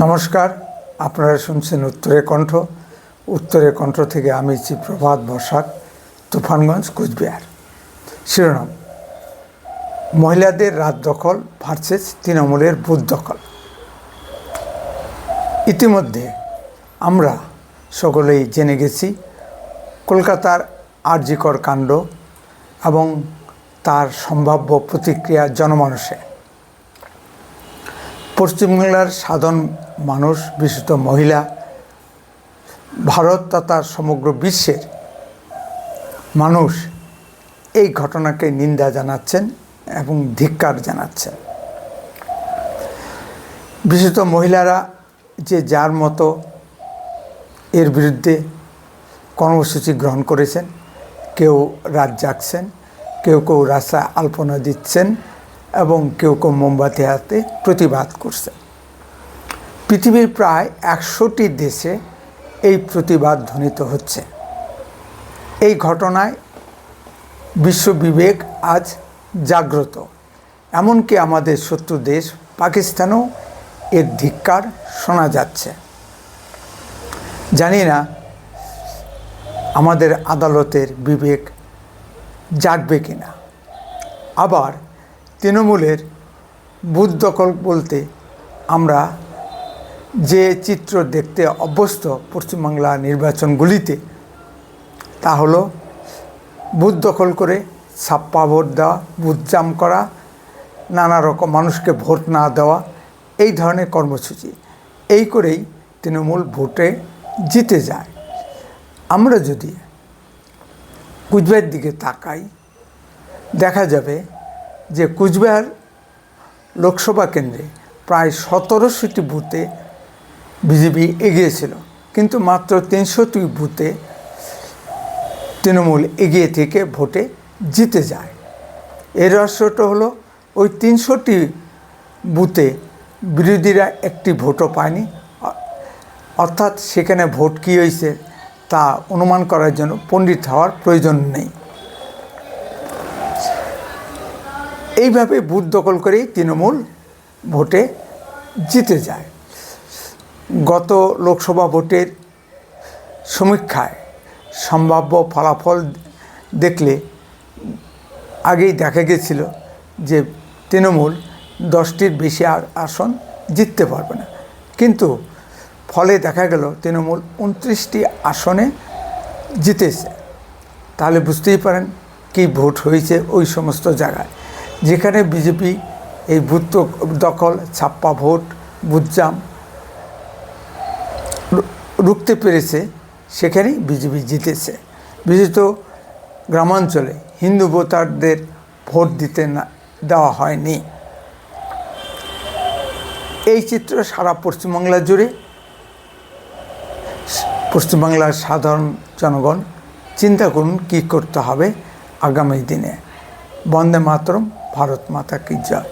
নমস্কার, আপনারা শুনছেন উত্তরের কণ্ঠ। উত্তরের কণ্ঠ থেকে আমি প্রভাত বসাক, তুফানগঞ্জ, কোচবিহার। শিরোনাম: মহিলাদের রাত দখল ভার্সেস তৃণমূলের বুথ দখল। ইতিমধ্যে আমরা সকলেই জেনে গেছি কলকাতার আর.জি. কর কাণ্ড এবং তার সম্ভাব্য প্রতিক্রিয়া জনমানসে। পশ্চিমবাংলার সাধারণ মানুষ, বিশেষত মহিলা, ভারত তথা সমগ্র বিশ্বের মানুষ এই ঘটনাকে নিন্দা জানাচ্ছেন এবং ধিক্কার জানাচ্ছেন। বিশেষত মহিলারা যে যার মতো এর বিরুদ্ধে কর্মসূচি গ্রহণ করেছেন। কেউ রাত জাগছেন, কেউ কেউ রাস্তায় আলপনা দিচ্ছেন এবং কেউ কেউ মোমবাতি হাতে প্রতিবাদ করছেন। পৃথিবীর প্রায় 100টি দেশে এই প্রতিবাদ ধ্বনিত হচ্ছে। এই ঘটনায় বিশ্ব বিবেক আজ জাগ্রত। এমনকি আমাদের শত্রু দেশ পাকিস্তানেও এর ধিক্কার শোনা যাচ্ছে। জানি না আমাদের আদালতের বিবেক জাগবে কিনা। আবার তৃণমূলের বুথ দখল বলতে আমরা যে চিত্র দেখতে অভ্যস্ত পশ্চিমবাংলা নির্বাচনগুলিতে, তা হলো বুথ দখল করে ছাপ্পা ভোট দেওয়া, বুথ জাম করা, নানা রকম মানুষকে ভোট না দেওয়া, এই ধরনের কর্মসূচি। এই করেই তৃণমূল ভোটে জিতে যায়। আমরা যদি কুচবিহার দিকে তাকাই, দেখা যাবে যে কুচবিহার লোকসভা কেন্দ্রে প্রায় 1700টি বুথে বিজেপি এগিয়েছিল, কিন্তু মাত্র 300টি বুথে তৃণমূল এগিয়ে থেকে ভোটে জিতে যায়। এর রহস্যটা হলো ওই 300টি বুথে বিরোধীরা একটি ভোটও পায়নি। অর্থাৎ সেখানে ভোট কী হয়েছে তা অনুমান করার জন্য পণ্ডিত হওয়ার প্রয়োজন নেই। এইভাবে বুথ দখল করেই তৃণমূল ভোটে জিতে যায়। গত লোকসভা ভোটের সমীক্ষায় সম্ভাব্য ফলাফল দেখলে আগেই দেখা গেছিল যে তৃণমূল 10টির বেশি আসন জিততে পারবে না, কিন্তু ফলে দেখা গেল তৃণমূল 29টি আসনে জিতেছে। তাহলে বুঝতেই পারেন কি ভোট হয়েছে ওই সমস্ত জায়গায়। যেখানে বিজেপি এই বুথ দখল, ছাপ্পা ভোট, বুথ জাম রুখতে পেরেছে, সেখানেই বিজেপি জিতেছে। বিশেষত গ্রামাঞ্চলে হিন্দু ভোটারদের ভোট দিতে না দেওয়া হয়নি। এই চিত্র সারা পশ্চিমবাংলা জুড়ে। পশ্চিমবাংলার সাধারণ জনগণ চিন্তা করুন কী করতে হবে আগামী দিনে। বন্দে মাতরম, ভারত মাতা কি জয়।